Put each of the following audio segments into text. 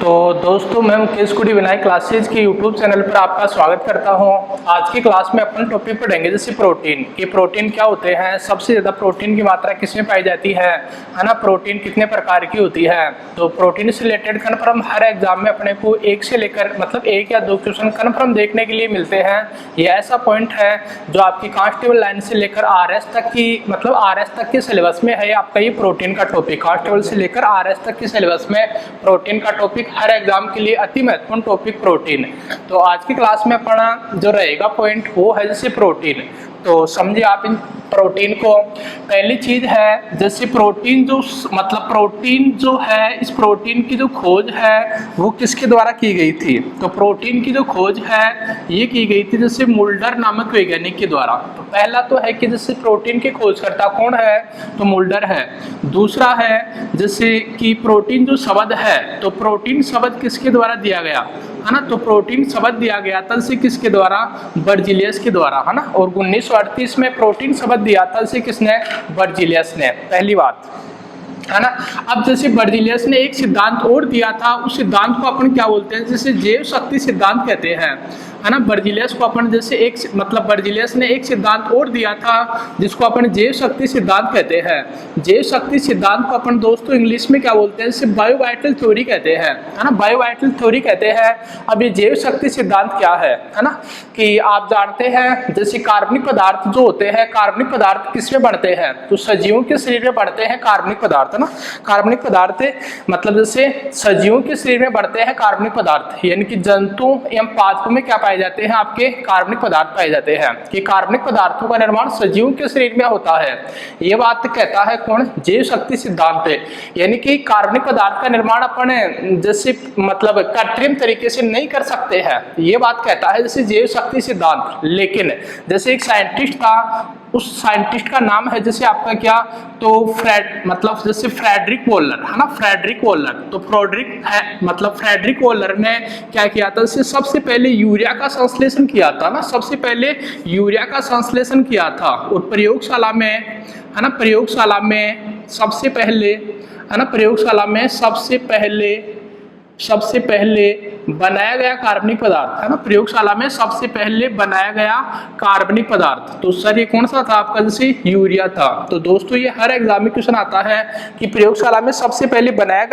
तो दोस्तों मैं मुकेश कुड़ी विनायक क्लासेज के यूट्यूब चैनल पर आपका स्वागत करता हूं। आज की क्लास में अपन टॉपिक पढ़ेंगे जैसे प्रोटीन कि प्रोटीन क्या होते हैं, सबसे ज़्यादा प्रोटीन की मात्रा किसमें पाई जाती है ना, प्रोटीन कितने प्रकार की होती है। तो प्रोटीन से रिलेटेड कन्फर्म हर एग्जाम में अपने को एक से लेकर मतलब एक या दो क्वेश्चन कन्फर्म देखने के लिए मिलते हैं। ये ऐसा पॉइंट है जो आपकी कांस्टेबल लाइन से लेकर आरएस तक की मतलब आरएस तक के सिलेबस में है आपका ये प्रोटीन का टॉपिक। कांस्टेबल से लेकर आरएस तक के सिलेबस में प्रोटीन का टॉपिक हर एग्जाम के लिए अति महत्वपूर्ण टॉपिक प्रोटीन। तो आज की क्लास में अपना जो रहेगा पॉइंट वो है जैसे प्रोटीन। तो समझिए आप इन प्रोटीन को। पहली चीज है जैसे प्रोटीन जो मतलब प्रोटीन जो है, इस प्रोटीन की जो खोज है वो किसके द्वारा की गई थी। तो प्रोटीन की जो खोज है ये की गई थी जैसे मुल्डर नामक वैज्ञानिक के द्वारा। तो पहला तो है कि जैसे प्रोटीन के खोजकर्ता कौन है, तो मुल्डर है। दूसरा है जैसे कि प्रोटीन जो शब्द है, तो प्रोटीन शब्द किसके द्वारा दिया गया है ना, तो प्रोटीन शब्द दिया गया था से किसके द्वारा, बर्जीलियस के द्वारा है ना। और 1938 में प्रोटीन शब्द दिया था से किसने, बर्जीलियस ने, पहली बात है ना। अब जैसे बर्जीलियस ने एक सिद्धांत और दिया था, उस सिद्धांत को अपन क्या बोलते हैं, जैसे जैव शक्ति सिद्धांत कहते हैं है ना। बर्जीलियस को अपन जैसे एक मतलब बर्जीलियस ने एक सिद्धांत और दिया था जिसको अपन जैव शक्ति सिद्धांत कहते हैं। जैव शक्ति सिद्धांत को अपन दोस्तों इंग्लिश में क्या बोलते हैं, जैसे बायोवाइटल थ्योरी कहते हैं है ना, बायोवाइटल थ्योरी कहते हैं। अब ये जैव शक्ति सिद्धांत क्या है ना, कि आप जानते हैं जैसे कार्बनिक पदार्थ जो होते हैं, कार्बनिक पदार्थ किसमें बढ़ते हैं, तो सजीवों के शरीर में बढ़ते हैं कार्बनिक पदार्थ ना। कार्बनिक पदार्थ मतलब जैसे सजीवों के शरीर में बढ़ते हैं कार्बनिक पदार्थ, यानी कि जंतु एवं पादपों में क्या पाए जाते हैं, आपके कार्बनिक पदार्थ पाए जाते हैं। कि कार्बनिक पदार्थों का निर्माण सजीवों के शरीर में होता है। ये बात कहता है कौन, जैव शक्ति सिद्धांत है। यानी कि कार्बनिक पदार्थ का निर्माण अपन जैसे मतलब कृत्रिम तरीके से नहीं कर सकते हैं, ये बात कहता है जैसे जैव शक्ति सिद्धांत। लेकिन जैसे एक साइंटिस्ट था, उस साइंटिस्ट का नाम है जैसे आपका क्या, तो मतलब जैसे फ्रेडरिक वोल्लर है ना, फ्रेडरिक वोल्लर। तो फ्रेडरिक है मतलब फ्रेडरिक वोल्लर ने क्या किया था, जैसे सबसे पहले यूरिया का संश्लेषण किया था ना, सबसे पहले यूरिया का संश्लेषण किया था। और प्रयोगशाला में है ना, प्रयोगशाला में सबसे पहले है ना, प्रयोगशाला में सबसे पहले बनाया गया कार्बनिक पदार्थ है ना, प्रयोगशाला में सबसे पहले बनाया गया कार्बनिक पदार्थ। तो सर ये कौन सा था आपका, जैसे यूरिया था। तो दोस्तों ये हर एग्जाम में क्वेश्चन आता है कि प्रयोगशाला में सबसे पहले बनाया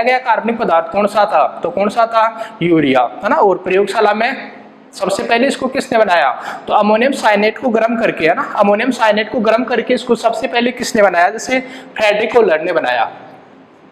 गया कार्बनिक पदार्थ कौन सा था, तो कौन सा था, यूरिया है ना। और प्रयोगशाला में सबसे पहले इसको किसने बनाया, तो अमोनियम साइनेट को गर्म करके है ना, अमोनियम साइनेट को गर्म करके इसको सबसे पहले किसने बनाया, जैसे फ्रेडरिक वोल्लर ने बनाया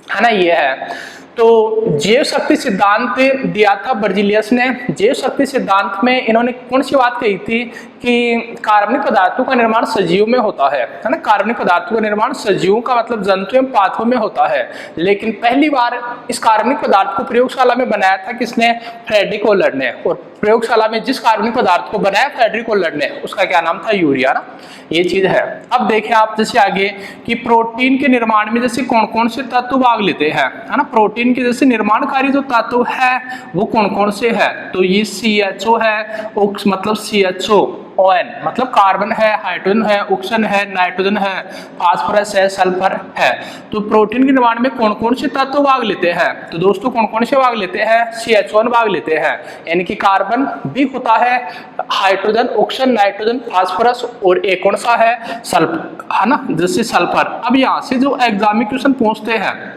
है ना। ये है तो जैव शक्ति सिद्धांत दिया था बर्जीलियस ने। जैव शक्ति सिद्धांत में इन्होंने कौन सी बात कही थी कि कार्बनिक पदार्थों का निर्माण सजीवों में होता है ना, कार्बनिक पदार्थों का निर्माण सजीवों का मतलब जंतु एवं पादपों में होता है। लेकिन पहली बार इस कार्बनिक पदार्थ को प्रयोगशाला में बनाया था किसने, फ्रेडरिक वोल्लर ने। और प्रयोगशाला में जिस कार्बनिक पदार्थ को बनाया फ्रेडरिक वोल्लर ने, उसका क्या नाम था, यूरिया ना। ये चीज है। अब देखें आप जैसे आगे कि प्रोटीन के निर्माण में जैसे कौन कौन से तत्व भाग लेते हैं है ना, प्रोटीन के जैसे निर्माणकारी जो तत्व है वो कौन कौन से है, तो ये CHO है, मतलब CHO-ON मतलब कार्बन है, हाइड्रोजन है, ऑक्सीजन है, नाइट्रोजन है, फास्फोरस है, सल्फर है। तो प्रोटीन के निर्माण में कौन कौन से तत्व भाग लेते हैं, तो दोस्तों कौन कौन से भाग लेते हैं, CH1 भाग लेते हैं, यानी कि कार्बन भी होता है, हाइड्रोजन, ऑक्सीजन, नाइट्रोजन, फास्फोरस, और एक कौन सा है, सल्फर है ना, जैसे सल्फर। अब यहाँ से जो एग्जाम में क्वेश्चन पूछते हैं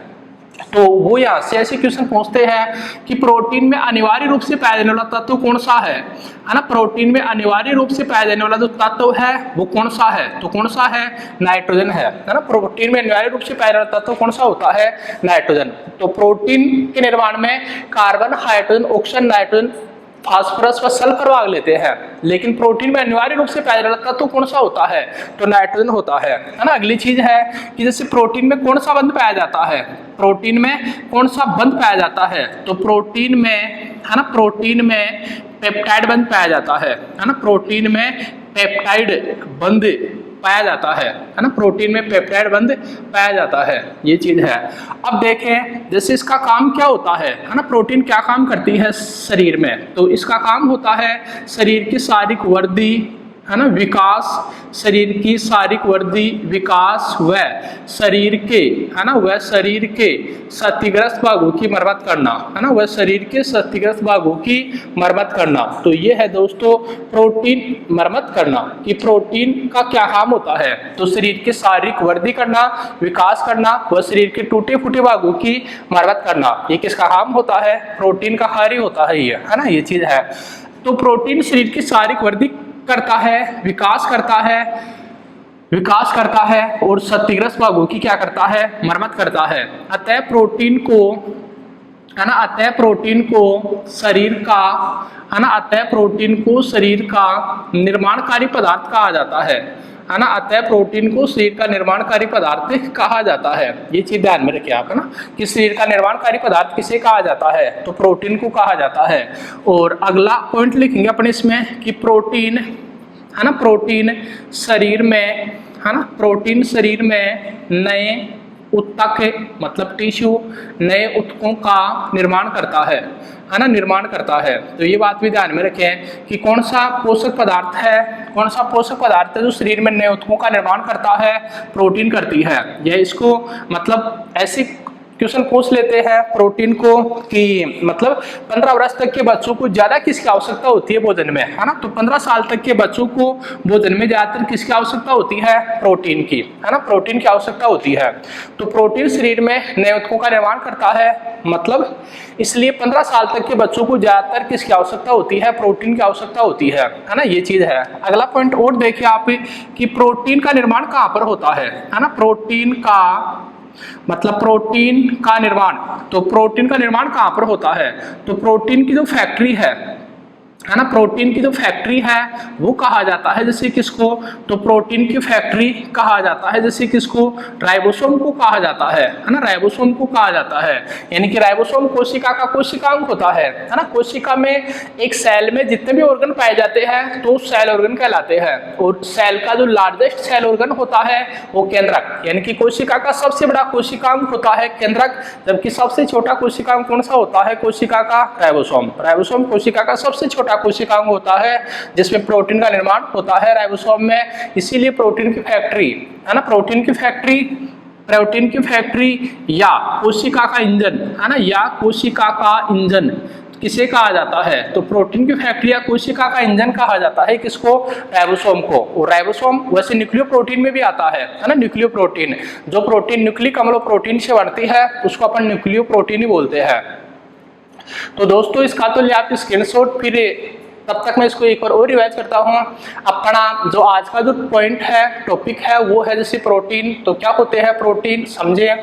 तो वो यहाँ से ऐसे क्वेश्चन पूछते हैं कि प्रोटीन में अनिवार्य रूप से पाया जाने वाला तत्व कौन सा है ना, प्रोटीन में अनिवार्य रूप से पाया जाने वाला जो तत्व है वो कौन सा है, तो कौन सा है, नाइट्रोजन है ना। प्रोटीन में अनिवार्य रूप से पाया जाने वाला तत्व कौन सा होता है, नाइट्रोजन। तो प्रोटीन के निर्माण में carbon, hydrogen, oxygen, nitrogen, phosphorus व सल्फर भाग लेते हैं। लेकिन प्रोटीन में अनिवार्य रूप से पाया जाता तो कौन सा होता है, तो नाइट्रोजन होता है ना। अगली चीज है कि जैसे प्रोटीन में कौन सा बंध पाया जाता है, प्रोटीन में कौन सा बंध पाया जाता है, तो प्रोटीन में है ना, प्रोटीन में पेप्टाइड बंध पाया जाता है ना, प्रोटीन में पेप्टाइड बंध पाया जाता है ना, प्रोटीन में पेप्टाइड बंध पाया जाता है। ये चीज है। अब देखें जैसे इसका काम क्या होता है ना, प्रोटीन क्या काम करती है शरीर में, तो इसका काम होता है शरीर की शारीरिक वृद्धि है ना, विकास, शरीर की शारीरिक वृद्धि, विकास व शरीर के, है ना, वह शरीर के क्षतिग्रस्त भागों की मरम्मत करना, है ना, वह शरीर के क्षतिग्रस्त भागों की मरम्मत करना। तो ये है दोस्तों प्रोटीन मरम्मत करना, कि प्रोटीन का क्या काम होता है। तो शरीर की शारीरिक वृद्धि करना, विकास करना, व शरीर के टूटे फूटे भागों की मरम्मत करना, ये किसका काम होता है, प्रोटीन का कार्य होता है ये, है ना, ये चीज है। तो प्रोटीन शरीर की शारीरिक वृद्धि करता है, विकास करता है और क्षतिग्रस्त भागों की क्या करता है, मरम्मत करता है। अतः प्रोटीन को, है ना, अतः प्रोटीन को शरीर का, है ना, अतः प्रोटीन को शरीर का निर्माणकारी पदार्थ कहा जाता है ना, अतः प्रोटीन को शरीर का निर्माणकारी पदार्थ कहा जाता है। ये चीज ध्यान में रखिए आप, है ना, कि शरीर का निर्माणकारी पदार्थ किसे कहा जाता है, तो प्रोटीन को कहा जाता है। और अगला पॉइंट लिखेंगे अपन इसमें कि प्रोटीन, है ना, प्रोटीन शरीर में, है ना, प्रोटीन शरीर में नए ऊतक मतलब टिश्यू, नए ऊतकों का निर्माण करता है ना, निर्माण करता है। तो ये बात भी ध्यान में रखें कि कौन सा पोषक पदार्थ है, कौन सा पोषक पदार्थ है जो शरीर में नए ऊतकों का निर्माण करता है, प्रोटीन करती है। यह इसको मतलब ऐसे क्वेश्चन पूछ लेते हैं प्रोटीन को कि मतलब 15 वर्ष तक के बच्चों को ज्यादा किसकी आवश्यकता होती है भोजन में, है ना, तो 15 साल तक के बच्चों को भोजन में ज्यादातर किसकी आवश्यकता होती है, प्रोटीन की, है ना, प्रोटीन की आवश्यकता होती है। तो प्रोटीन शरीर में नए ऊतकों का निर्माण करता है, मतलब इसलिए 15 साल तक के बच्चों को ज्यादातर किसकी आवश्यकता होती है, प्रोटीन की आवश्यकता होती है ना, ये चीज है। अगला पॉइंट और देखिए आप कि प्रोटीन का निर्माण कहाँ पर होता है ना, प्रोटीन का मतलब प्रोटीन का निर्माण, तो प्रोटीन का निर्माण कहाँ पर होता है, तो प्रोटीन की जो फैक्ट्री है ना, प्रोटीन की जो फैक्ट्री है वो कहा जाता है जैसे किसको, तो प्रोटीन की फैक्ट्री कहा जाता है जैसे किसको, राइबोसोम को कहा जाता है ना, राइबोसोम को कहा जाता है। यानी कि राइबोसोम कोशिका का कोशिकांग होता है ना, कोशिका में एक सेल में जितने भी ऑर्गन पाए जाते हैं तो सेल ऑर्गन कहलाते हैं। और सेल का जो लार्जेस्ट सेल ऑर्गन होता है वो केंद्रक, यानी कि कोशिका का सबसे बड़ा कोशिकांग होता है केंद्रक, जबकि सबसे छोटा कोशिकांग कौन सा होता है, कोशिका का राइबोसोम। राइबोसोम कोशिका का सबसे छोटा कोशिकांग होता है जिसमें प्रोटीन का निर्माण होता है राइबोसोम में। इसीलिए प्रोटीन की फैक्ट्री, है ना, प्रोटीन की फैक्ट्री या कोशिका का इंजन, है ना, या कोशिका का इंजन किसे कहा जाता है, तो प्रोटीन की फैक्ट्री या कोशिका का इंजन कहा जाता है किसको, राइबोसोम को। और राइबोसोम वैसे न्यूक्लियो प्रोटीन में भी आता है ना, न्यूक्लियो प्रोटीन, जो प्रोटीन न्यूक्लिक अम्ल प्रोटीन से बनती है उसको अपन न्यूक्लियो प्रोटीन ही बोलते हैं। तो दोस्तों इसका तो ले आप स्क्रीनशॉट, फिर तब तक मैं इसको एक बार और रिवाइज करता हूँ। अपना जो आज का जो पॉइंट है, टॉपिक है, वो है जैसे प्रोटीन। तो क्या होते हैं प्रोटीन, समझे।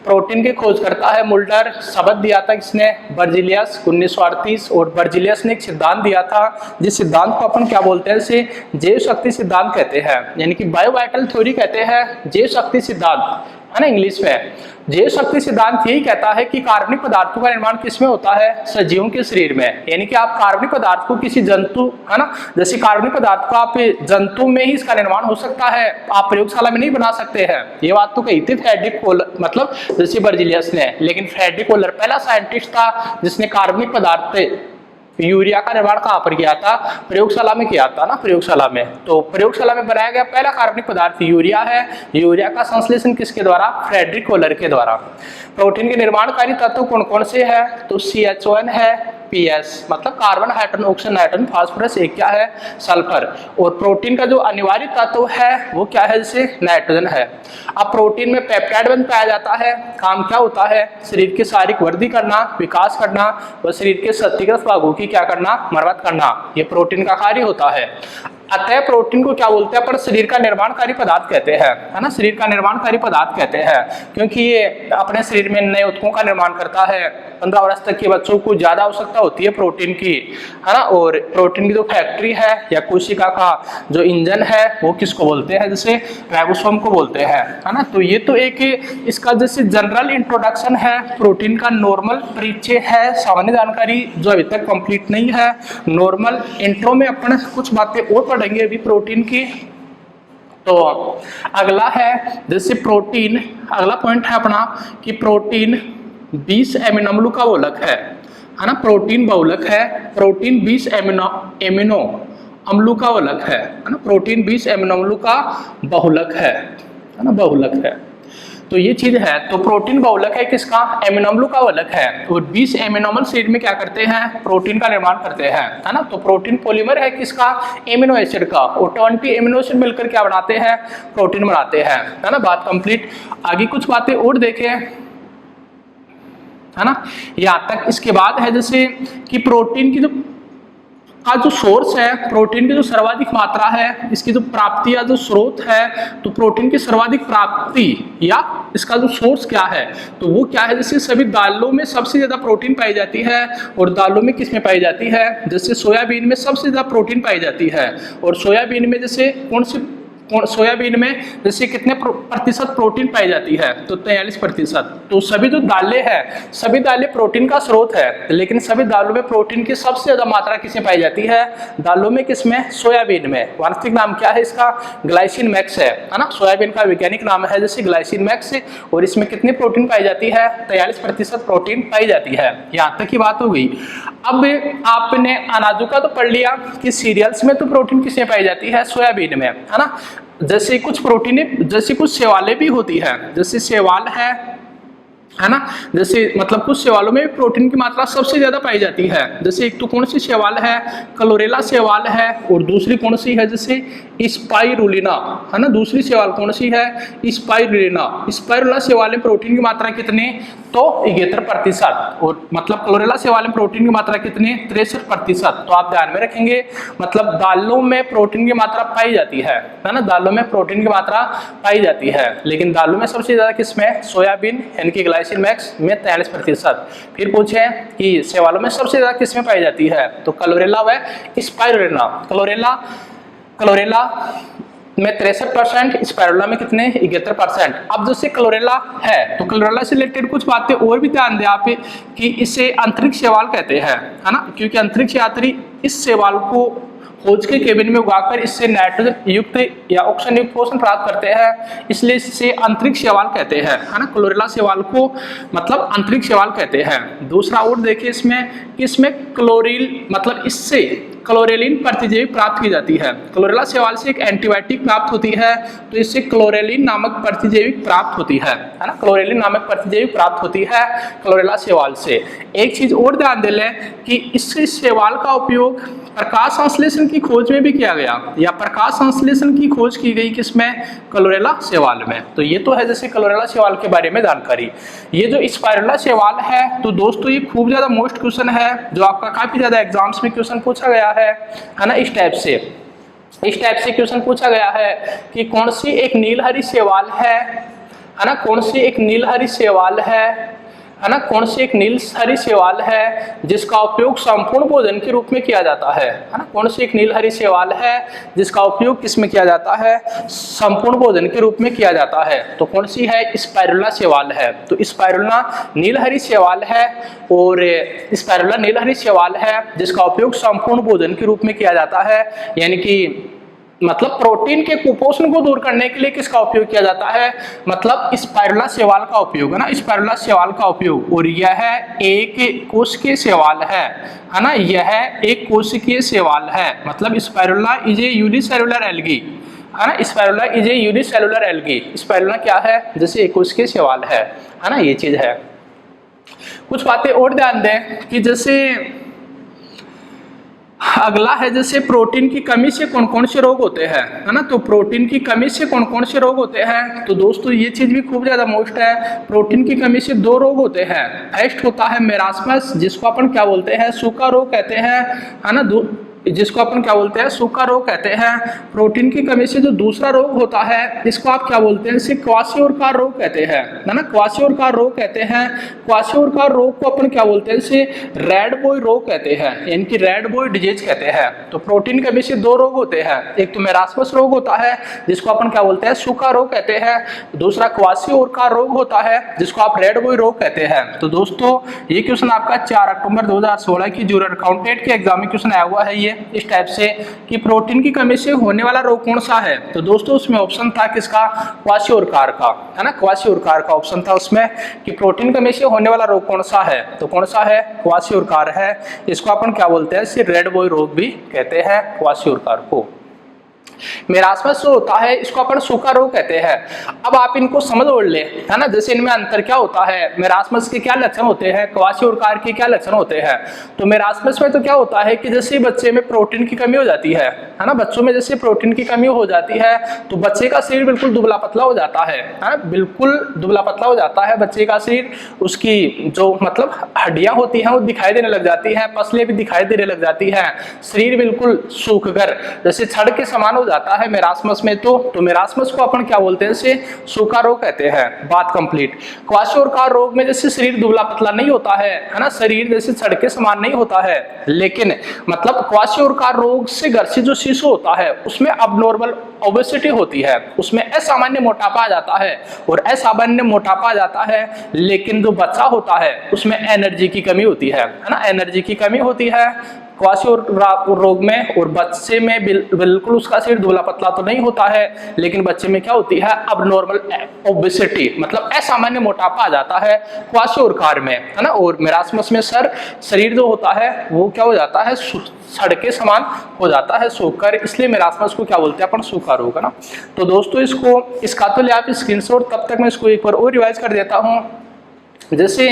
प्रोटीन की खोज करता है मुल्डर, शब्द दिया था किसने, बर्जीलियस 1938, और बर्जीलियस ने एक सिद्धांत दिया था जिस सिद्धांत को अपन क्या बोलते हैं, इसे जैव शक्ति सिद्धांत कहते हैं, यानी कि बायोवाइटल थ्योरी कहते हैं, जैव शक्ति सिद्धांत, है ना, इंग्लिश में। जैव शक्ति सिद्धांत यही कहता है कि कार्बनिक पदार्थों का निर्माण किसमें होता है, सजीवों के शरीर में। यानी कि आप कार्बनिक पदार्थ को किसी जंतु, है ना, जैसे कार्बनिक पदार्थ को आप जंतु में ही इसका निर्माण हो सकता है, आप प्रयोगशाला में नहीं बना सकते हैं। ये बात तो कही थी फ्रेडरिक कोलर, मतलब जैसे बर्जीलियस ने, लेकिन फ्रेडरिक कोलर पहला साइंटिस्ट था जिसने कार्बनिक पदार्थ यूरिया का निर्माण कहाँ पर किया था, प्रयोगशाला में किया था ना, प्रयोगशाला में। तो प्रयोगशाला में बनाया गया पहला कार्बनिक पदार्थ यूरिया है। यूरिया का संश्लेषण किसके द्वारा, फ्रेडरिक कोलर के द्वारा। प्रोटीन के निर्माणकारी तत्व कौन कौन से है, तो CH1 है, PS मतलब carbon, hydrogen, oxygen, nitrogen, phosphorus, एक क्या है, सल्फर। और प्रोटीन का जो अनिवार्य तत्व है वो क्या है, जैसे नाइट्रोजन है। अब प्रोटीन में पेप्टाइड बंध पाया जाता है, काम क्या होता है, शरीर की शारीरिक वृद्धि करना, विकास करना व शरीर के क्षतिग्रस्त भागों की क्या करना, मरम्मत करना, ये प्रोटीन का कार्य होता है। अतः प्रोटीन को क्या बोलते हैं, पर शरीर का निर्माणकारी पदार्थ कहते हैं, है ना, शरीर का निर्माणकारी पदार्थ कहते हैं, क्योंकि ये अपने शरीर में नए ऊतकों का निर्माण करता है। 15 वर्ष तक के बच्चों को ज्यादा आवश्यकता होती है प्रोटीन की, है ना। और प्रोटीन की जो फैक्ट्री है या कोशिका का जो इंजन है वो किसको बोलते हैं, जैसे राइबोसोम को बोलते हैं, है ना। तो ये तो एक इसका जैसे जनरल इंट्रोडक्शन है, प्रोटीन का नॉर्मल परिचय है, सामान्य जानकारी जो अभी तक कंप्लीट नहीं है। नॉर्मल इंट्रो में अपन कुछ बातें और पढ़ेंगे अभी प्रोटीन की। तो अगला है जैसे प्रोटीन, अगला पॉइंट है अपना कि प्रोटीन 20 एमिनो अम्लों का बहुलक है ना, प्रोटीन बहुलक है। प्रोटीन 20 एमिनो अम्लों का बहुलक है ना। प्रोटीन 20 एमिनो अम्लों का बहुलक है ना, बहुलक है। तो ये चीज है। तो प्रोटीन बहुलक है किसका? एमिनो अम्लों का बहुलक है। और 20 एमिनो अम्ल शरीर में क्या करते हैं? प्रोटीन का निर्माण करते हैं, है ना। तो प्रोटीन पॉलीमर है किसका? एमिनो एसिड का। और 20 एमिनो एसिड मिलकर क्या बनाते हैं? प्रोटीन बनाते हैं, है ना। बात कंप्लीट। आगे कुछ बातें और देखें, है ना। यहाँ तक। इसके बाद है जैसे कि प्रोटीन की जो सोर्स है, प्रोटीन की जो सर्वाधिक मात्रा है, इसकी जो प्राप्ति या जो स्रोत है, तो प्रोटीन की सर्वाधिक प्राप्ति या इसका जो सोर्स क्या है, तो वो क्या है? जैसे सभी दालों में सबसे ज्यादा प्रोटीन पाई जाती है। और दालों में किस में पाई जाती है? जैसे सोयाबीन में सबसे ज्यादा प्रोटीन पाई जाती है। और सोयाबीन में जैसे सोयाबीन में जैसे कितने प्रतिशत प्रोटीन पाई जाती है? तो 43%। तो सभी जो दालें हैं, सभी दालें प्रोटीन का स्रोत है, लेकिन सभी दालों में प्रोटीन की सबसे ज्यादा मात्रा किसमें पाई जाती है? दालों में। किसमें? सोयाबीन में। वास्तविक नाम क्या है इसका? ग्लाइसिन मैक्स है ना। सोयाबीन का वैज्ञानिक नाम है जैसे ग्लाइसिन मैक्स। और इसमें कितनी प्रोटीन पाई जाती है? 43% प्रोटीन पाई जाती है। यहाँ तक की बात हो गई। अब आपने अनाजों का तो पढ़ लिया कि सीरियल्स में तो प्रोटीन किसमें पाई जाती है? सोयाबीन में, है ना। जैसे कुछ प्रोटीन, जैसे कुछ शैवालें भी होती है, जैसे शैवाल है ना। जैसे मतलब कुछ शैवालों में प्रोटीन की मात्रा सबसे ज्यादा पाई जाती है। जैसे एक तो कौन सी शैवाल है? क्लोरेला शैवाल है। और दूसरी कौन सी है? जैसे स्पाइरुलिना, है ना। दूसरी शैवाल कौन सी है? स्पाइरुलिना। स्पाइरुलिना शैवाल में प्रोटीन की मात्रा कितनी? तो 73%। और मतलब क्लोरेला शैवाल में प्रोटीन की मात्रा कितनी? 63%। तो आप ध्यान में रखेंगे, मतलब दालों में प्रोटीन की मात्रा पाई जाती है ना। दालों में प्रोटीन की मात्रा पाई जाती है, लेकिन दालों में सबसे ज्यादा किसमें? सोयाबीन यानी कि ग्लाइसिन मैक्स में 43%। फिर पूछे कि शैवालों में सबसे ज्यादा किसमें पाई जाती है? तो क्लोरेला व स्पाइरुलिना। क्लोरेला में 63%, स्पाइरुलिना में कितने? 71%। अब जैसे क्लोरेला है, तो क्लोरेला से रिलेटेड कुछ बातें और भी ध्यान दें आप कि इसे अंतरिक्ष शैवाल कहते हैं, है ना। क्योंकि अंतरिक्ष यात्री इस शैवाल को खोज के केबिन में उगाकर इससे नाइट्रोजन युक्त या ऑक्सीजन युक्त पोषण प्राप्त करते हैं, इसलिए इसे अंतरिक्ष शैवाल कहते हैं, है ना। क्लोरेला शैवाल को मतलब अंतरिक्ष शैवाल कहते हैं। दूसरा और देखिए इसमें कि इसमें क्लोरील मतलब इससे क्लोरेलिन प्रतिजैवी प्राप्त की जाती है। क्लोरेला शैवाल से एक एंटीबायोटिक प्राप्त होती है, तो इससे क्लोरेलिन नामक प्रतिजैविक प्राप्त होती है ना। क्लोरेलिन नामक प्रतिजैविक प्राप्त होती है क्लोरेला शैवाल से। एक चीज और ध्यान दे लें कि इससे शैवाल का उपयोग प्रकाश संश्लेषण की खोज में भी किया गया, या प्रकाश संश्लेषण की खोज की गई किसमें? क्लोरेला शैवाल में। तो ये तो है जैसे क्लोरेला शैवाल के बारे में जानकारी। ये जो स्पाइरुलिना शैवाल है, तो दोस्तों ये खूब ज्यादा मोस्ट क्वेश्चन है, जो आपका काफी ज्यादा एग्जाम्स में क्वेश्चन पूछा गया है ना। इस टाइप से क्वेश्चन पूछा गया है कि कौन सी एक नीलहरी शैवाल है ना। कौन सी एक नीलहरी शैवाल है ना। कौन सी एक नीलहरी शैवाल है जिसका उपयोग संपूर्ण भोजन के रूप में किया जाता है ना। कौन सी एक नीलहरी शैवाल है जिसका उपयोग किस में किया जाता है? संपूर्ण भोजन के रूप में किया जाता है। तो कौन सी है? स्पाइरुलिना शैवाल है। तो स्पाइरुलिना नीलहरी शैवाल है, और स्पाइरुलिना नीलहरी शैवाल है जिसका उपयोग संपूर्ण भोजन के रूप में किया जाता है, यानी कि मतलब प्रोटीन के कुपोषण को दूर करने के लिए किसका उपयोग किया जाता है? मतलब स्पाइरुलिना शैवाल का उपयोग, है ना। स्पाइरुलिना शैवाल का उपयोग। और यह एक कोशिकीय शैवाल है ना। यह एक कोशिकीय शैवाल है। मतलब spirulina is a unicellular algae, है ना। Spirulina is a unicellular algae. Spirulina क्या है? जैसे एक कोशिकीय शैवाल है ना। ये चीज है। कुछ बातें और ध्यान दें कि जैसे अगला है जैसे प्रोटीन की कमी से कौन कौन से रोग होते हैं, है ना। तो प्रोटीन की कमी से कौन कौन से रोग होते हैं? तो दोस्तों ये चीज भी खूब ज्यादा मोस्ट है। प्रोटीन की कमी से 2 रोग होते हैं। फर्स्ट होता है मेरास्मस, जिसको अपन क्या बोलते हैं? सूखा रोग कहते हैं, है ना। जिसको अपन क्या बोलते हैं? सूखा रोग कहते हैं। प्रोटीन की कमी से जो दूसरा रोग होता है, इसको आप क्या बोलते हैं? इसे क्वासियोरकार रोग कहते हैं, है ना। क्वासियोरकार रोग कहते हैं। क्वासियोरकार रोग को अपन क्या बोलते हैं? इसे रेड बॉय रोग कहते हैं, यानी कि रेड बॉय डिजीज कहते हैं। तो प्रोटीन की कमी से 2 रोग होते हैं। एक तो मेरास्मस रोग होता है, जिसको अपन क्या बोलते हैं? सूखा रोग कहते हैं। दूसरा क्वासियोरकार रोग होता है, जिसको आप रेड बॉय रोग कहते हैं। तो दोस्तों ये क्वेश्चन आपका 4 अक्टूबर 2016 की जूनियर अकाउंटेंट के एग्जाम में क्वेश्चन आया हुआ है। चाहिए इस टाइप से कि प्रोटीन की कमी से होने वाला रोग कौन सा है। तो दोस्तों उसमें ऑप्शन था किसका, क्वाशियोरकार का, है ना, क्वाशियोरकार का ऑप्शन था उसमें कि प्रोटीन कमी से होने वाला रोग कौन सा है, तो कौन सा है, क्वाशियोरकार है। इसको अपन क्या बोलते हैं, सिर्फ रेड बॉय रोग भी कहते हैं क्वाशियोरकार को। मेरास्मस जो होता है इसको अपन सूखा रोग कहते हैं। अब आप इनको समझ ओढ़ ले, है ना, जैसे इनमें अंतर क्या होता है, मेरास्मस के क्या लक्षण होते हैं, क्वाशियोरकार के क्या लक्षण होते हैं। तो मेरास्मस में तो क्या होता है कि जैसे बच्चे में प्रोटीन की कमी हो जाती है ना, बच्चों में जैसे प्रोटीन की कमी हो जाती है तो बच्चे का शरीर बिल्कुल दुबला पतला हो जाता है, बिल्कुल दुबला पतला हो जाता है बच्चे का शरीर। उसकी जो मतलब हड्डियां होती हैं वो दिखाई देने लग जाती है, पसलियां भी दिखाई देने लग जाती है, शरीर बिल्कुल सूख कर जैसे छड़ के समान हो जाता है मेरास्मस में। तो मेरास्मस को अपन क्या बोलते हैं, इसे सूखा रोग कहते हैं। बात कंप्लीट। क्वाशियोरकार रोग में जैसे शरीर दुबला पतला नहीं होता है ना, शरीर जैसे छड़ के समान नहीं होता है, लेकिन मतलब क्वाशियोरकार रोग से ग्रसित जो शिशु होता है उसमें अबनॉर्मल ओबेसिटी होती है, उसमें असामान्य मोटापा आ जाता है, और असामान्य मोटापा आ जाता है, लेकिन जो बच्चा होता है उसमें एनर्जी की कमी होती है ना, एनर्जी की कमी होती है क्वाशियोरकार रोग में। और बच्चे में बिल्कुल उसका शरीर दुबला पतला तो नहीं होता है, लेकिन बच्चे में क्या होती है, अबनॉर्मल ओबेसिटी, मतलब असामान्य मोटापा आ जाता है क्वाशियोरकार में, है ना। और मेरास्मस में शरीर जो होता है वो क्या हो जाता है, छड़ के समान हो जाता है सूखकर, इसलिए मेरास्मस को क्या बोलते हैं अपन, सूखा रोग, है ना। तो दोस्तों इसका तो ले आप स्क्रीनशॉट, तब तक मैं इसको एक बार और रिवाइज कर देता हूँ। जैसे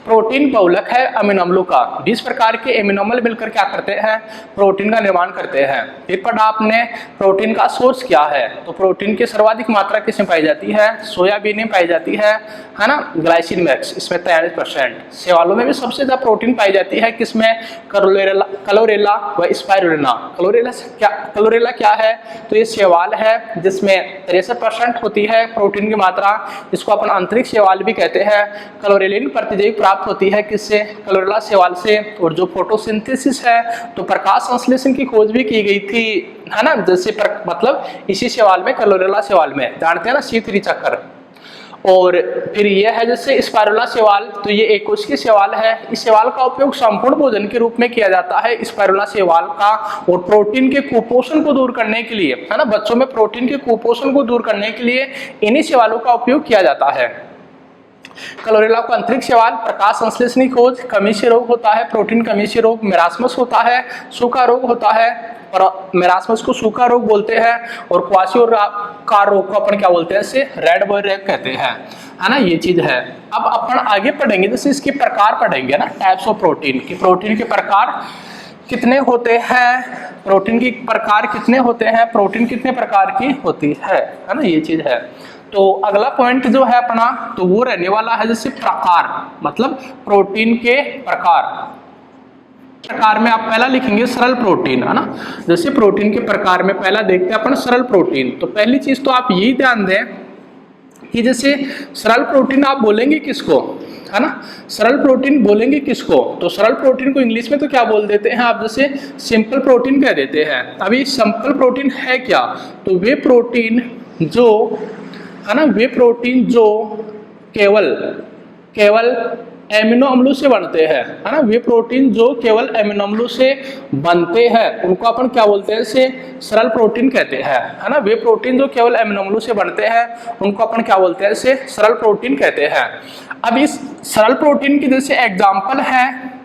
प्रोटीन बहुलक है अमीनो अम्लों का, 20 प्रकार के एमिनो अम्ल मिलकर क्या करते हैं, प्रोटीन का निर्माण करते हैं। फिर पढ़ा आपने प्रोटीन का सोर्स क्या है, तो प्रोटीन की सर्वाधिक मात्रा किसमें पाई जाती है, सोयाबीन में पाई जाती है ना, ग्लाइसिन मैक्स इसमें 43%। शैवालों में भी सबसे ज्यादा प्रोटीन पाई जाती है किसमें, क्लोरेला व स्पाइरुलिना। क्लोरेला क्या है, तो ये शैवाल है जिसमें 63% होती है प्रोटीन की मात्रा, इसको अपन अंतरिक्ष शैवाल भी कहते हैं। क्लोरेलिन प्रतिजैविक प्राप्त होती है किससे, क्लोरेला शैवाल से। और जो फोटोसिंथेसिस है, तो प्रकाश संश्लेषण की खोज भी की गई थी, है ना, जैसे मतलब इसी शैवाल में, क्लोरेला शैवाल में, जानते हैं ना C3 चक्कर। और फिर ये है जैसे स्पाइरुला शैवाल, तो ये एकोष्ठीय शैवाल है। इस शैवाल का उपयोग संपूर्ण भोजन के रूप में किया जाता है स्पाइरुला शैवाल का, और प्रोटीन के कुपोषण को दूर करने के लिए, है ना, बच्चों में प्रोटीन के कुपोषण को दूर करने के लिए इन्हीं शैवालों का उपयोग किया जाता है। क्लोरेला को अंतरिक्ष शैवाल, प्रकाश संश्लेषण की खोज, कमी से रोग होता है, प्रोटीन कमी से रोग मेरास्मस होता है, सूखा रोग होता है, और मेरास्मस को सूखा रोग बोलते हैं। और क्वाशियोरकार रोग को अपन क्या बोलते हैं, इसे रेड बॉय रोग कहते हैं, है ना, ये चीज है। अब अपन आगे पढ़ेंगे, जैसे इसके प्रकार पढ़ेंगे ना, टाइप्स ऑफ प्रोटीन, कि प्रोटीन के प्रकार कितने होते हैं, प्रोटीन की प्रकार कितने होते हैं, प्रोटीन कितने प्रकार की होती है ना, ये चीज है। तो अगला पॉइंट जो है अपना, तो वो रहने वाला है जैसे प्रकार, मतलब प्रोटीन के प्रकार में आप पहला लिखेंगे सरल प्रोटीन, है ना। जैसे प्रोटीन के प्रकार में पहला देखते हैं अपन सरल प्रोटीन। तो पहली चीज तो आप यही ध्यान दें कि जैसे सरल प्रोटीन आप बोलेंगे किसको, है ना, सरल प्रोटीन बोलेंगे किसको, तो सरल प्रोटीन को इंग्लिश में तो क्या बोल देते हैं आप, जैसे सिंपल प्रोटीन कह देते हैं। अभी सिंपल प्रोटीन है क्या, तो वे प्रोटीन जो, है ना, वे प्रोटीन जो केवल एमिनो अम्लों से बनते हैं, है ना, वे प्रोटीन जो केवल एमिनो अम्लों से बनते हैं उनको अपन क्या बोलते हैं, इसे सरल प्रोटीन कहते हैं, है ना। वे प्रोटीन जो केवल एमिनो अम्लों से बनते हैं उनको अपन क्या बोलते हैं, इसे सरल प्रोटीन कहते हैं। अब इस सरल प्रोटीन की जैसे एग्जाम्पल है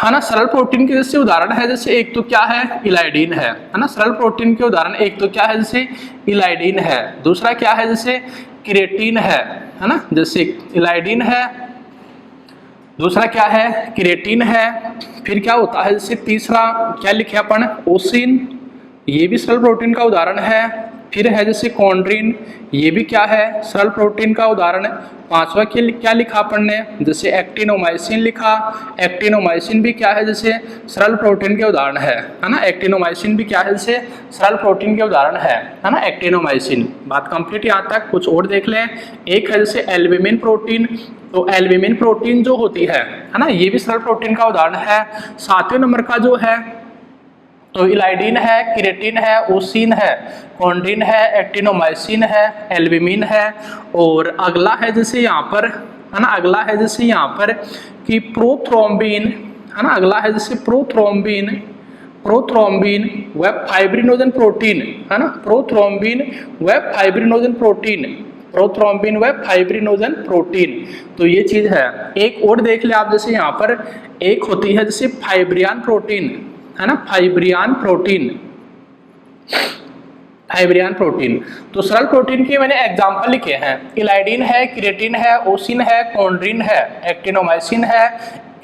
ना, सरल प्रोटीन के जैसे उदाहरण है, जैसे एक तो क्या है, इलाइडीन है ना, सरल प्रोटीन के उदाहरण एक तो क्या है, जैसे इलाइडीन है, दूसरा क्या है, जैसे क्रिएटिन है ना, जैसे इलाइडीन है, दूसरा क्या है, क्रिएटिन है। फिर क्या होता है, जैसे तीसरा क्या लिखे अपन, ओसिन, ये भी सरल प्रोटीन का उदाहरण है। फिर है जैसे कॉन्ड्रिन, ये भी क्या है, सरल प्रोटीन का उदाहरण है। पांचवा क्या लिखा अपन ने, जैसे एक्टिनोमाइसिन लिखा, एक्टिनोमाइसिन भी क्या है, जैसे सरल प्रोटीन के उदाहरण है ना, एक्टिनोमाइसिन भी क्या है, जैसे सरल प्रोटीन के उदाहरण है ना, एक्टिनोमाइसिन। बात कंप्लीट यहाँ तक, कुछ और देख लें। एक है जैसे एल्ब्यूमिन प्रोटीन, तो एल्ब्यूमिन प्रोटीन जो होती है ना, ये भी सरल प्रोटीन का उदाहरण है। 7वें नंबर का जो है, तो इलाइडीन है, क्रिएटिन है, ओसिन है, कॉन्ड्रिन है, एक्टिनोमाइसिन है, एल्ब्यूमिन है। और अगला है जैसे यहाँ पर, है ना, अगला है जैसे यहाँ पर कि प्रोथ्रोम्बिन, है ना, अगला है जैसे प्रोथ्रोम्बिन, प्रोथ्रोम्बिन व फाइब्रिनोजन प्रोटीन, है ना, प्रोथ्रोम्बिन व फाइब्रिनोजन प्रोटीन, प्रोथ्रोम्बिन व फाइब्रिनोजन प्रोटीन। तो ये चीज है। एक और देख ले आप, जैसे यहाँ पर एक होती है जैसे फाइब्रियान प्रोटीन, है ना, फाइब्रियान प्रोटीन, फाइब्रियान प्रोटीन। तो सरल प्रोटीन के मैंने एग्जांपल लिखे हैं, इलाइडिन है, क्रिएटिन है, ओसिन है, कॉन्ड्रिन है, एक्टिनोमाइसिन है,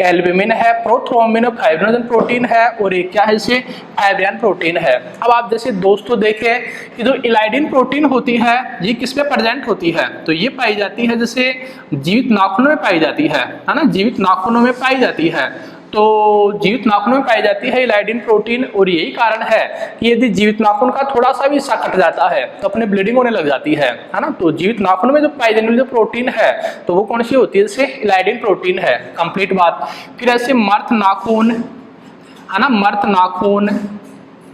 एल्ब्यूमिन है, प्रोथ्रोम्बिन और फाइब्रिनोजन प्रोटीन है, और एक क्या है इसे फाइब्रियान प्रोटीन है। अब आप जैसे दोस्तों देखें कि जो इलाइडिन प्रोटीन होती है ये किस में प्रेजेंट होती है, तो ये पाई जाती है जैसे जीवित नाखूनों में पाई जाती है ना, जीवित नाखूनों में पाई जाती है। तो जीवित नाखूनों में पाई जाती है इलाइडिन प्रोटीन, और यही कारण है कि यदि जीवित नाखून का थोड़ा सा भी हिस्सा कट जाता है तो अपने ब्लीडिंग होने लग जाती है ना। तो जीवित नाखून में जो पाई जाने वाली जो प्रोटीन है तो वो कौन सी होती है, जैसे इलाइडिन प्रोटीन है। कंप्लीट बात। फिर ऐसे मर्द नाखून, है ना, मर्द नाखून,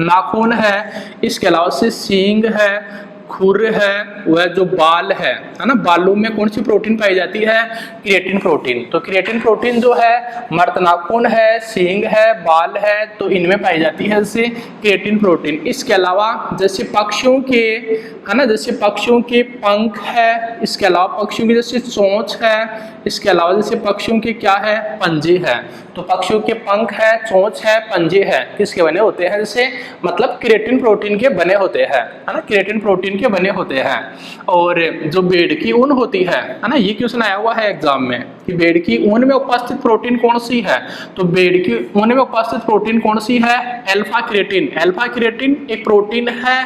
नाखून है, इसके अलावा से सींग है, खुर है, वह जो बाल है ना, बालों में कौन सी प्रोटीन पाई जाती है, क्रिएटिन प्रोटीन। तो क्रिएटिन प्रोटीन जो है मर्द नाखून है, सींग है, बाल है, तो इनमें पाई जाती है जैसे क्रिएटिन प्रोटीन। इसके अलावा जैसे पक्षियों के, है ना, जैसे पक्षियों के पंख है, इसके अलावा पक्षियों की जैसे चोंच है, इसके अलावा जैसे पक्षियों के क्या है, पंजे है। तो पक्षियों के पंख है, चोंच है, पंजे है, किसके बने होते हैं, जैसे मतलब क्रिएटिन प्रोटीन के बने होते हैं, है ना, क्रिएटिन प्रोटीन के बने होते हैं। और जो भेड़ की ऊन होती है ना, ये क्वेश्चन आया हुआ है एग्जाम में कि भेड़ की ऊन में उपस्थित प्रोटीन कौन सी है, तो भेड़ की ऊन में उपस्थित प्रोटीन कौन सी है, अल्फा क्रिएटिन। अल्फा क्रिएटिन एक प्रोटीन है,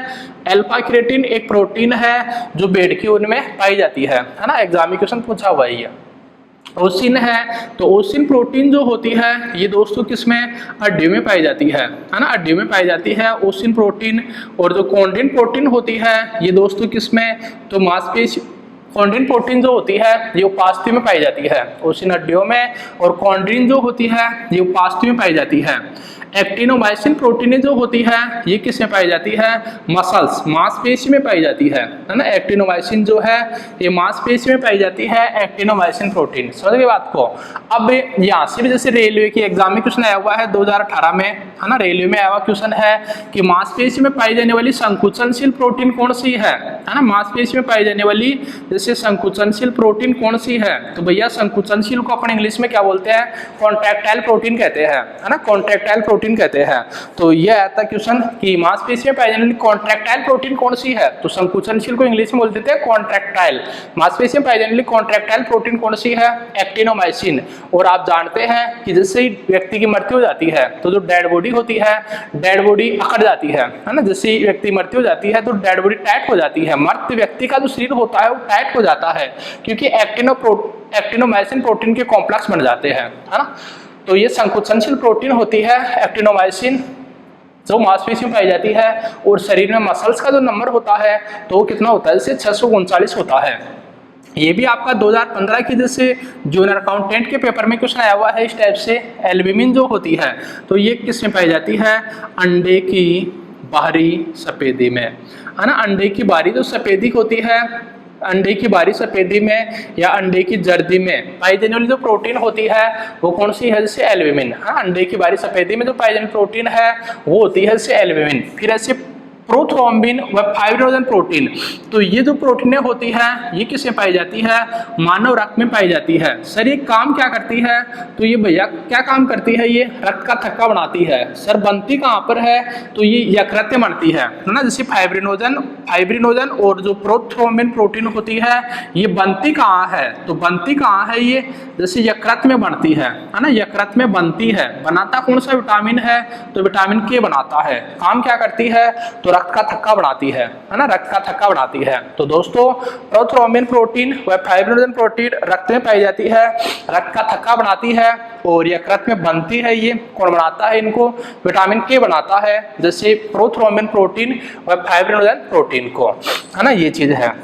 अल्फा क्रिएटिन एक प्रोटीन है जो भेड़ की ऊन में पाई जाती है ना, एग्जाम में क्वेश्चन पूछा हुआ है। ओसिन है, तो ओसिन प्रोटीन जो होती है ये दोस्तों किसमें, हड्डियों में पाई जाती है ना, हड्डियों में पाई जाती है ओसिन प्रोटीन। और जो कॉन्ड्रिन प्रोटीन होती है ये दोस्तों किसमें, तो मांसपेशी, कॉन्ड्रिन प्रोटीन जो होती है ये उपास्थि में पाई जाती है, ओसिन हड्डियों में, और कॉन्ड्रिन जो होती है ये उपास्थि में पाई जाती है। एक्टिनोमाइसिन प्रोटीन जो होती है ये किस में पाई जाती है, मसल्स, मांसपेशी में पाई जाती है ना। एक्टिनोमाइसिन जो है ये मांसपेशी में पाई जाती है, एक्टिनोमाइसिन प्रोटीन। समझ गए बात को। अब यहाँ से भी जैसे रेलवे की एग्जाम में क्वेश्चन आया हुआ है 2018 में, है ना, रेलवे में आया हुआ क्वेश्चन है कि मांसपेशी में पाई जाने वाली संकुचनशील प्रोटीन कौन सी है ना, मांसपेशी में पाई जाने वाली जैसे संकुचनशील प्रोटीन कौन सी है, तो भैया संकुचनशील को अपन इंग्लिश में क्या बोलते हैं, कॉन्ट्रैक्टाइल प्रोटीन कहते हैं, है ना, कॉन्ट्रैक्टाइल प्रोटीन कहते हैं। तो ये आता क्वेश्चन कि मांसपेशी में पाई जाने वाली कॉन्ट्रैक्टाइल प्रोटीन कौन सी है, तो संकुचनशील को इंग्लिश में बोल देते हैं कॉन्ट्रैक्टाइल। मांसपेशी में पाई जाने वाली कॉन्ट्रैक्टाइल प्रोटीन कौन सी है, एक्टिनोमाइसिन। और आप जानते हैं कि जैसे ही व्यक्ति की मृत्यु हो जाती है तो जो डेड बॉडी होती है, डेड बॉडी अकड़ जाती है ना, जैसे ही व्यक्ति मृत्यु हो जाती है तो डेड बॉडी टाइट हो जाती है, मृत व्यक्ति का जो शरीर होता है वो टाइट हो जाता है क्योंकि एक्टिनोमाइसिन प्रोटीन के कॉम्प्लेक्स बन जाते हैं, है ना। तो ये संकुचनशील प्रोटीन होती है एक्टिनोमाइसिन जो मांसपेशी में पाई जाती है। और शरीर में मसल्स का जो नंबर होता है तो वो कितना होता है, जैसे 639 होता है। ये भी आपका 2015 की जैसे जूनियर अकाउंटेंट के पेपर में क्वेश्चन आया हुआ है इस टाइप से। एल्ब्यूमिन जो होती है तो ये किस में पाई जाती है, अंडे की बाहरी सफेदी में, है ना। अंडे की बाहरी जो सफेदी होती है, अंडे की बाहरी सफेदी में या अंडे की जर्दी में पाई जाने वाली जो प्रोटीन होती है वो कौन सी है, जैसे एल्ब्यूमिन। हाँ, अंडे की बाहरी सफेदी में जो पाई जाने वाली प्रोटीन है वो होती है जैसे एल्ब्यूमिन। फिर ऐसे प्रोथ्रोम्बिन व फाइब्रिनोजन प्रोटीन, तो ये जो प्रोटीनें होती हैं ये किसमें पाई जाती है, मानव रक्त में पाई जाती है। सर ये काम क्या करती है, तो ये भैया क्या काम करती है, ये रक्त का थक्का बनाती है। सर बनती कहाँ पर है, तो ये यकृत बनती है ना। जैसे फाइब्रिनोजन और जो प्रोथ्रोम्बिन प्रोटीन होती है ये बनती कहाँ है, तो बनती कहाँ है, ये जैसे यकृत में बनती है ना, यकृत में बनती है। बनाता कौन सा विटामिन है, तो विटामिन के बनाता है। काम क्या करती है, तो रक्त का थक्का बढ़ाती है ना, रक्त का थक्का बढ़ाती है। तो दोस्तों प्रोथ्रोम्बिन प्रोटीन व फाइब्रिनोजन प्रोटीन रक्त में पाई जाती है, रक्त का थक्का बनाती है और यकृत में बनती है। ये कौन बनाता है, इनको विटामिन के बनाता है, जैसे प्रोथ्रोम्बिन प्रोटीन व फाइब्रिनोजन प्रोटीन को, है ना, ये चीज है।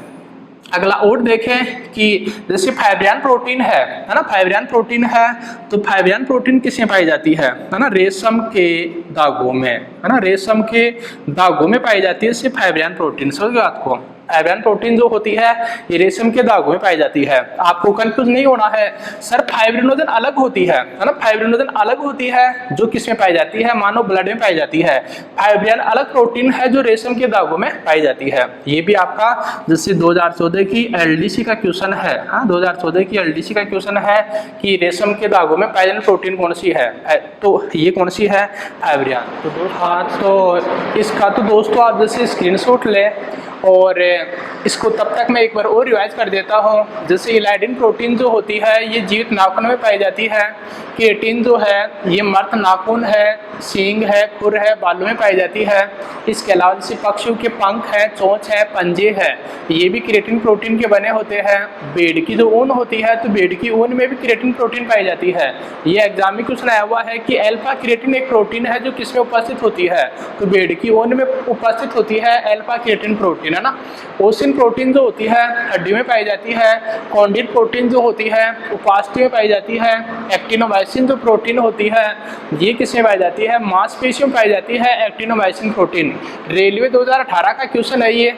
अगला और देखें कि जैसे फाइब्रियान प्रोटीन है ना, फाइब्रियान प्रोटीन है तो फाइब्रियान प्रोटीन किसमें पाई जाती है ना, रेशम के धागों में, है ना, रेशम के धागों में पाई जाती है इससे फाइब्रियान प्रोटीन। समझ गए आपको। फाइब्रिन प्रोटीन जो होती है ये रेशम के धागों में पाई जाती है। आपको कंफ्यूज नहीं होना है सर फाइब्रिनोजन अलग होती है ना, फाइब्रिनोजन अलग होती है जो किस में पाई जाती है, मानव ब्लड में पाई जाती है। फाइब्रिन अलग प्रोटीन है जो रेशम के धागों में पाई जाती है। ये भी आपका जैसे 2014 की एलडीसी का क्वेश्चन है, हाँ 2014 की एलडीसी का क्वेश्चन है कि रेशम के धागों में पाई जाने प्रोटीन कौन सी है, तो ये कौन सी है, फाइब्रिन। तो हाँ तो इसका तो दोस्तों आप जैसे स्क्रीनशॉट ले और इसको तब तक मैं एक बार और रिवाइज कर देता हूँ। जैसे इलाइडिन प्रोटीन जो होती है ये जीवित नाखून में पाई जाती है। केराटिन जो है ये मर्द नाखून है, सींग है, खुर है, बालों में पाई जाती है। इसके अलावा जैसे पक्षियों के पंख है, चोंच है, पंजे है, ये भी केराटिन प्रोटीन के बने होते हैं। भेड़ की जो ऊन होती है तो भेड़ की ऊन में भी केराटिन प्रोटीन पाई जाती है। ये एग्जाम में क्वेश्चन आया हुआ है कि अल्फा केराटिन एक प्रोटीन है जो किसमें उपस्थित होती है, तो भेड़ की ऊन में उपस्थित होती है अल्फा केराटिन प्रोटीन, है ना। ओसिन प्रोटीन जो होती है हड्डियों में पाई जाती है। कॉन्ड्रिट प्रोटीन जो होती है उपास्थि में पाई जाती है। एक्टिनोमाइसिन जो प्रोटीन होती है ये किसमें पाई जाती है, मांसपेशियों में पाई जाती है एक्टिनोमाइसिन प्रोटीन। रेलवे 2018 का क्वेश्चन है ये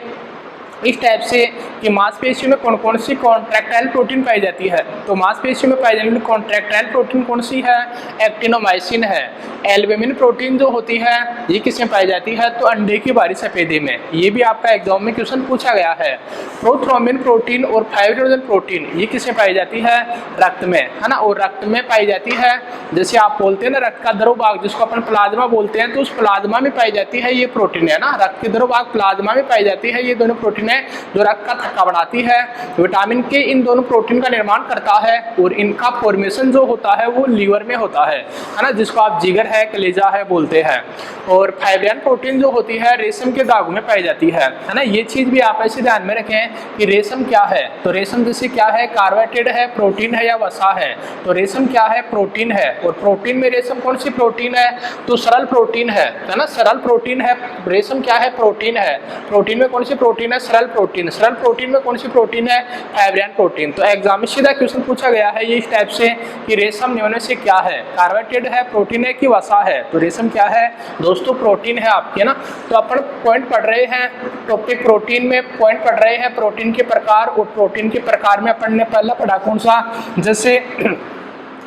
इस टाइप से कि मांसपेशियों में कौन कौन सी कॉन्ट्रैक्टाइल प्रोटीन पाई जाती है, तो मांसपेशियों में पाई जाने वाली कॉन्ट्रैक्टाइल प्रोटीन कौन सी है, एक्टिनोमाइसिन है। एल्ब्यूमिन प्रोटीन जो होती है ये किसमें पाई जाती है, तो अंडे की बाहरी सफेदे में। ये भी आपका एग्जाम में क्वेश्चन पूछा गया है। प्रोथ्रोम्बिन प्रोटीन और फाइब्रिनोजन प्रोटीन ये किसमें पाई जाती है, रक्त में, है ना, और रक्त में पाई जाती है। जैसे आप बोलते हैं ना रक्त का द्रव भाग जिसको अपन प्लाज्मा बोलते हैं, तो उस प्लाज्मा में पाई जाती है ये प्रोटीन, है ना। रक्त के द्रव भाग प्लाज्मा में पाई जाती है। ये दोनों प्रोटीन जो रक्त का थक्का बढ़ाती है। विटामिन के इन दोनों प्रोटीन का निर्माण करता है और इनका फॉर्मेशन जो होता है वो लीवर में होता है ना, जिसको आप जिगर है, कलेजा है बोलते हैं। और फाइब्रिन प्रोटीन जो होती है रेशम के धागों में पाई जाती है ना। ये चीज भी आप ऐसे ध्यान में रखें कि रेशम क्या है, तो रेशम जैसे क्या है, कार्बोहाइड्रेट है, प्रोटीन है या वसा है। तो रेशम क्या है, प्रोटीन है। और प्रोटीन में रेशम कौन सी प्रोटीन है, तो सरल प्रोटीन है ना, सरल प्रोटीन है। रेशम क्या है, प्रोटीन है। प्रोटीन में कौन सी प्रोटीन है, सरल प्रोटीन। सरल प्रोटीन में कौन सी प्रोटीन है, फाइब्रिन प्रोटीन। तो एग्जाम में सीधा क्वेश्चन पूछा गया है ये इस टाइप से कि रेशम निम्न में से क्या है, कार्बोहाइड्रेट है, प्रोटीन है कि वसा है। तो रेशम क्या है दोस्तों, प्रोटीन है आपके ना। तो अपन पॉइंट पढ़ रहे हैं टॉपिक प्रोटीन में, पॉइंट पढ़ रहे हैं प्रोटीन के प्रकार। और प्रोटीन के प्रकार में अपन ने पहला पढ़ा कौन सा, जैसे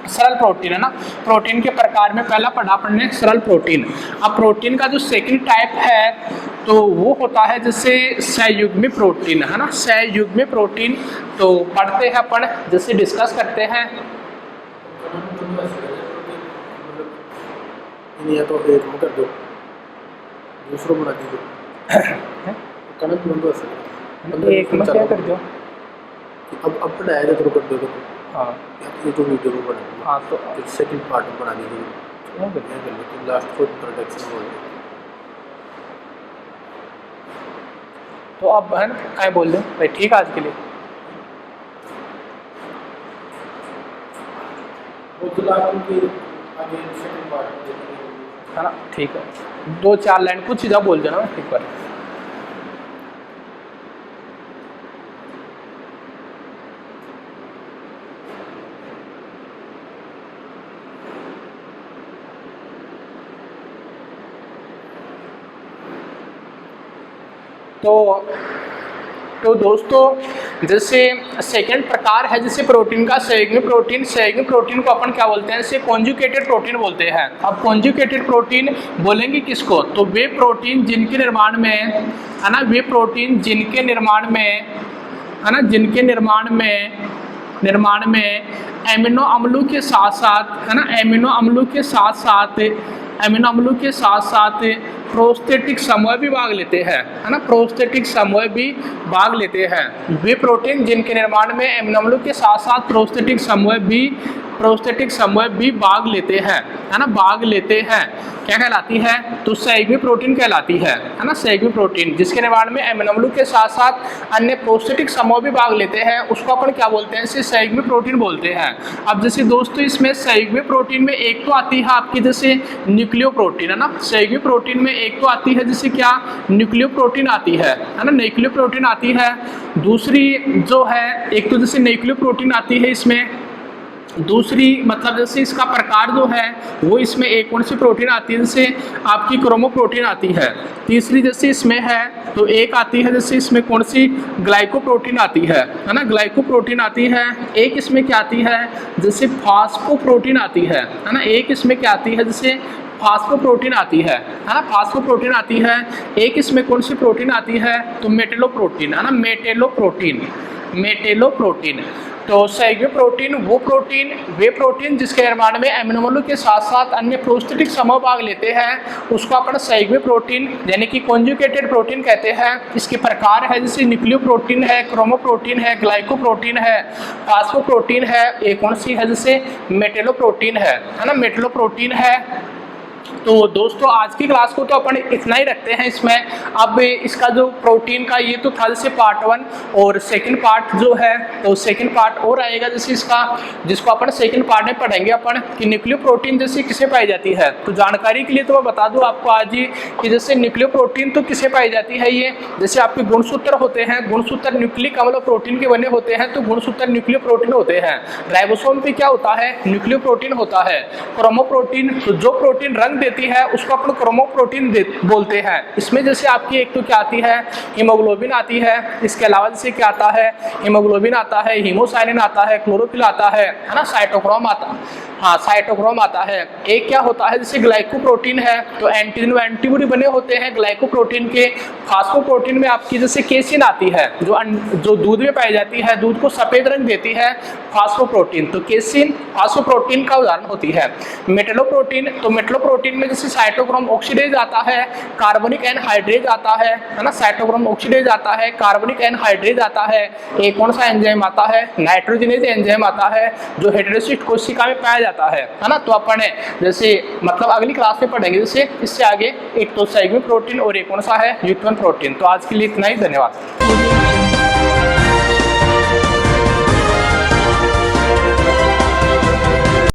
सरल प्रोटीन, है ना। प्रोटीन के प्रकार में पहला पढ़ा अपन ने सरल प्रोटीन। अब प्रोटीन का जो सेकंड टाइप है तो वो होता है जैसे सहयुग्मी प्रोटीन, है ना, सहयुग्मी प्रोटीन। तो पढ़ते हैं अपन, जैसे डिस्कस करते हैं। या तो एक कर दो, दूसरों बना दीजिए, कनक बंद कर एक में क्या कर दो, अब पढ़ाया जाए तो कर दो। हाँ ये तो वीडियो को बना दो। हाँ तो सेकंड पार्ट बना दीजिए, तो लास्ट को इंट्रोडक्शन बोल दो। तो अब है ना क्या बोल दें भाई, ठीक है आज के लिए। है ना, ठीक है, 2-4 लाइन कुछ चीज़ बोल देना एक बार। तो दोस्तों जैसे सेकंड प्रकार है जैसे प्रोटीन का सहयोगी प्रोटीन। सहयोगी प्रोटीन को अपन क्या बोलते हैं, इसे कॉन्जुगेटेड प्रोटीन बोलते हैं। अब कॉन्जुगेटेड प्रोटीन बोलेंगे किसको, तो वे प्रोटीन जिनके निर्माण में, है ना, वे प्रोटीन जिनके निर्माण में, है ना, जिनके निर्माण में एमिनो अम्लों के साथ साथ, है ना, एमिनो अम्लों के साथ साथ प्रोस्थेटिक समूह भी भाग लेते हैं, है ना, प्रोस्थेटिक समूह भी भाग लेते हैं। वे प्रोटीन जिनके निर्माण में एमिनो अम्लों के साथ साथ प्रोस्थेटिक समूह भी भाग लेते हैं, है ना, भाग लेते हैं, क्या कहलाती है, तो सहयोगी प्रोटीन कहलाती है ना। सहयोगी प्रोटीन जिसके निर्माण में एमिनो अम्लों के साथ साथ अन्य प्रोस्थेटिक समूह भी भाग लेते हैं, उसको अपन क्या बोलते हैं, इसे सहयोगी प्रोटीन बोलते हैं। अब जैसे दोस्तों इसमें सहयोगी प्रोटीन में एक तो आती है आपकी जैसे न्यूक्लियो प्रोटीन, है ना। सहयोगी प्रोटीन में एक तो आती है जैसे क्या, न्यूक्लियो प्रोटीन आती है ना, न्यूक्लियो प्रोटीन आती है। दूसरी जो है एक तो जैसे न्यूक्लियो प्रोटीन आती है इसमें, दूसरी मतलब जैसे इसका प्रकार जो है वो इसमें एक कौन सी प्रोटीन आती है, जैसे आपकी क्रोमोप्रोटीन आती है। तीसरी जैसे इसमें है तो एक आती है जैसे इसमें कौन सी ग्लाइकोप्रोटीन आती है ना, ग्लाइकोप्रोटीन आती है। एक इसमें क्या आती है जैसे फास्फोप्रोटीन आती है ना। एक इसमें क्या आती है जैसे फास्फोप्रोटीन आती है ना, फास्फोप्रोटीन आती है। एक इसमें कौन सी प्रोटीन आती है तो मेटेलोप्रोटीन है ना, मेटेलोप्रोटीन, मेटेलोप्रोटीन। तो सहयोगी प्रोटीन वे प्रोटीन जिसके निर्माण में एमिनो के साथ साथ अन्य प्रोस्थेटिक समूह भाग लेते हैं उसको अपन सहयोगी प्रोटीन यानी कि कॉन्जुगेटेड प्रोटीन कहते हैं। इसके प्रकार है जैसे न्यूक्लियोप्रोटीन है, क्रोमोप्रोटीन है, ग्लाइकोप्रोटीन है, फास्फोप्रोटीन है, एक कौन सी है जैसे मेटेलोप्रोटीन है ना, मेटेलोप्रोटीन है। तो दोस्तों आज की क्लास को तो अपन इतना ही रखते हैं इसमें। अब इसका जो प्रोटीन का ये तो था जैसे पार्ट 1, और सेकंड पार्ट जो है तो सेकंड पार्ट और आएगा जैसे इसका, जिसको अपन सेकंड पार्ट में पढ़ेंगे अपन कि न्यूक्लियोप्रोटीन जैसे किसे पाई जाती है। तो जानकारी के लिए तो मैं बता दूं आपको आज ही कि जैसे न्यूक्लियोप्रोटीन तो किसे पाई जाती है, ये जैसे आपके गुणसूत्र होते हैं, गुणसूत्र न्यूक्लिक अम्ल प्रोटीन के बने होते हैं तो गुणसूत्र न्यूक्लियोप्रोटीन होते हैं। राइबोसोम पे क्या होता है न्यूक्लियोप्रोटीन होता है। क्रोमोप्रोटीन तो जो प्रोटीन रंग देती है उसको अपन क्रोमोप्रोटीन बोलते हैं। इसमें जैसे आपकी एक तो क्या आती है हीमोग्लोबिन आती है, इसके अलावा जैसे क्या आता है हीमोग्लोबिन आता है, हीमोसाइनिन आता है, क्लोरोफिल आता है ना, साइटोक्रोम आता, हाँ साइटोक्रोम आता है। एक क्या होता है जैसे ग्लाइकोप्रोटीन है तो एंटीजन एंटीबॉडी बने होते हैं ग्लाइकोप्रोटीन के। फास्फोप्रोटीन में आपकी जैसे केसिन आती है जो दूध में पाई जाती है, दूध को सफेद रंग देती है फास्फोप्रोटीन, तो केसिन फास्फोप्रोटीन का उदाहरण होती है। मेटेलोप्रोटीन तो मेटेलोप्रोटीन में जैसे साइटोक्रोम ऑक्सीडेज आता है, कार्बनिक एनहाइड्रेज आता है ना, साइटोक्रोम ऑक्सीडेज आता है, कार्बनिक एनहाइड्रेज आता है। एक कौन सा एंजाइम आता है नाइट्रोजनेज एंजाइम आता है जो हेटेरोसिस्ट कोशिका में पाया जाता है ना। तो अपन जैसे मतलब अगली क्लास में पढ़ेंगे जैसे इससे आगे, एक तो सहयोगी प्रोटीन और एक कौन सा है युग्मन प्रोटीन। तो आज के लिए इतना ही, धन्यवाद।